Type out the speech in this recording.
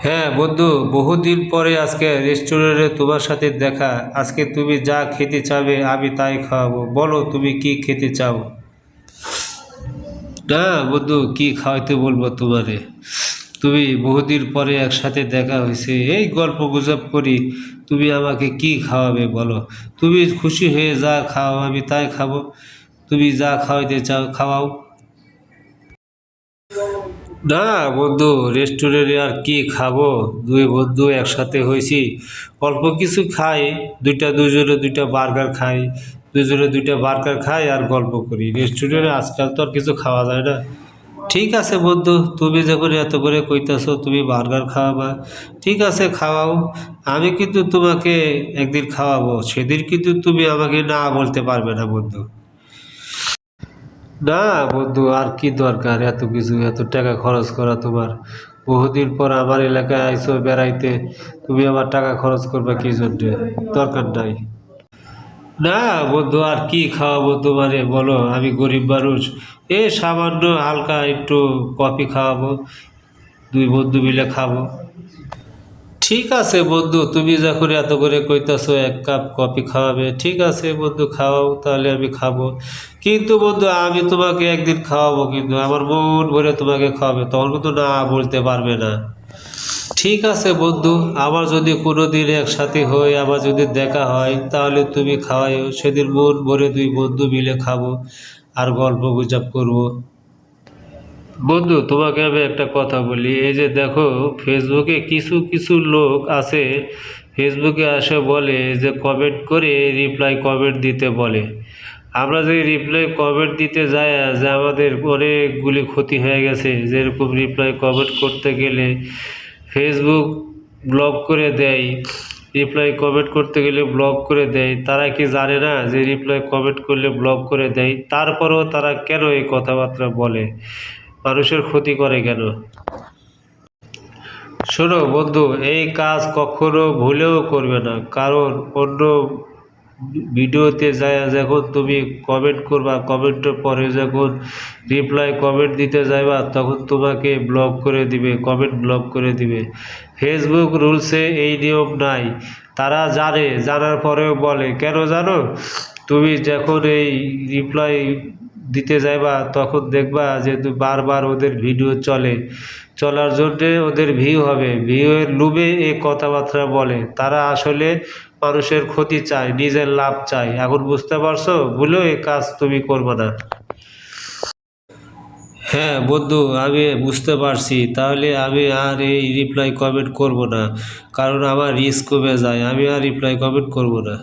হ্যাঁ বন্ধু, বহুদিন পরে আজকে রেস্টুরেন্টে তোমার সাথে দেখা। আজকে তুমি যা খেতে চাবে আমি তাই খাওয়াবো। বলো তুমি কি খেতে চাও? না বন্ধু, কি খাওয়াইতে বলবো তোমারে? তুমি বহুদিন পরে একসাথে দেখা হয়েছে, এই গল্প গুজব করি। তুমি আমাকে কি খাওয়াবে বলো? তুমি খুশি হয়ে যা খাও আমি তাই খাবো। তুমি যা খাওয়াইতে চাও খাওয়াও। না বন্ধু, রেস্টুরেন্টে আর কি খাবো? দুই বন্ধু একসাথে হয়েছি, অল্প কিছু খাই। দুজনে দুইটা বার্গার খাই। দুজনে দুইটা বার্গার খাই আর গল্প করি। রেস্টুরেন্টে আজকাল তো আর কিছু খাওয়া যায় না। ঠিক আছে বন্ধু, তুমি যখন এত করে কইতাছো তুমি বার্গার খাওয়াবা, ঠিক আছে খাওয়াও। আমি কিন্তু তোমাকে একদিন খাওয়াবো, সেদিন কিন্তু তুমি আমাকে না বলতে পারবে না বন্ধু। না বন্ধু, আর কি দরকার এত কিছু, এত টাকা খরচ করা তোমার? বহুদিন পর আমার এলাকায় আইসো বেড়াইতে, তুমি আবার টাকা খরচ করবে কি জন্যে? দরকার নাই। না বন্ধু, আর কি খাওয়াবো তোমারে বলো? আমি গরিব মানুষ। সামান্য হালকা একটু কফি খাওয়াবো, দুই বন্ধু মিলে খাবো। ঠিক আছে বন্ধু, তুমি যখন এত করে কইতাছো এক কাপ কফি খাওয়াবে, ঠিক আছে বন্ধু খাওয়াও, তাহলে আমি খাবো। কিন্তু বন্ধু আমি তোমাকে একদিন খাওয়াবো, কিন্তু আমার মন ভরে তোমাকে খাওয়াবে, তখন কিন্তু না বলতে পারবে না। ঠিক আছে বন্ধু, আবার যদি কোনো দিন একসাথে হই, আবার যদি দেখা হয়, তাহলে তুমি খাওয়াইও। সেদিন মন ভরে দুই বন্ধু মিলে খাবো আর গল্প গুজব করবো। বন্ধু তোমাকে আমি একটা কথা বলি, এই যে দেখো, ফেসবুকে কিছু কিছু লোক আছে, ফেসবুকে আসে বলে যে কমেন্ট করে রিপ্লাই কমেন্ট দিতে বলে। আমরা যে রিপ্লাই কমেন্ট দিতে যাই, যে আমাদের অনেকগুলি ক্ষতি হয়ে গেছে। যেরকম রিপ্লাই কমেন্ট করতে গেলে ফেসবুক ব্লক করে দেয়, রিপ্লাই কমেন্ট করতে গেলে ব্লক করে দেয়। তারা কি জানে না যে রিপ্লাই কমেন্ট করলে ব্লক করে দেয়? তারপরেও তারা কেন এই কথাবার্তা বলে, মানুষের ক্ষতি করে কেন? শোনো বন্ধু, এই কাজ কখনো ভুলেও করবে না, কারণ অন্য ভিডিওতে যায় যখন তুমি কমেন্ট করবা, কমেন্টের পরে যখন রিপ্লাই কমেন্ট দিতে যাইবা, তখন তোমাকে ব্লক করে দিবে, কমেন্ট ব্লক করে দিবে। ফেসবুক রুলসে এই নিয়ম নাই। তারা জানে, জানার পরেও বলে কেন জানো? তুমি যখন এই রিপ্লাই দিতে যাইবা, তখন দেখবা যে বারবার ওদের ভিডিও চলে। চলার জন্যে ওদের ভিউ হবে, ভিউয়ের লোভে এই কথাবার্তা বলে। তারা আসলে মানুষের ক্ষতি চায়, নিজের লাভ চায়। এখন বুঝতে পারছো? ভুলেও এই কাজ তুমি করবে না। হ্যাঁ বন্ধু, আমি বুঝতে পারছি। তাহলে আমি আর এই রিপ্লাই কমেন্ট করব না, কারণ আমার রিস্ক কমে যায়। আমি আর রিপ্লাই কমেন্ট করব না।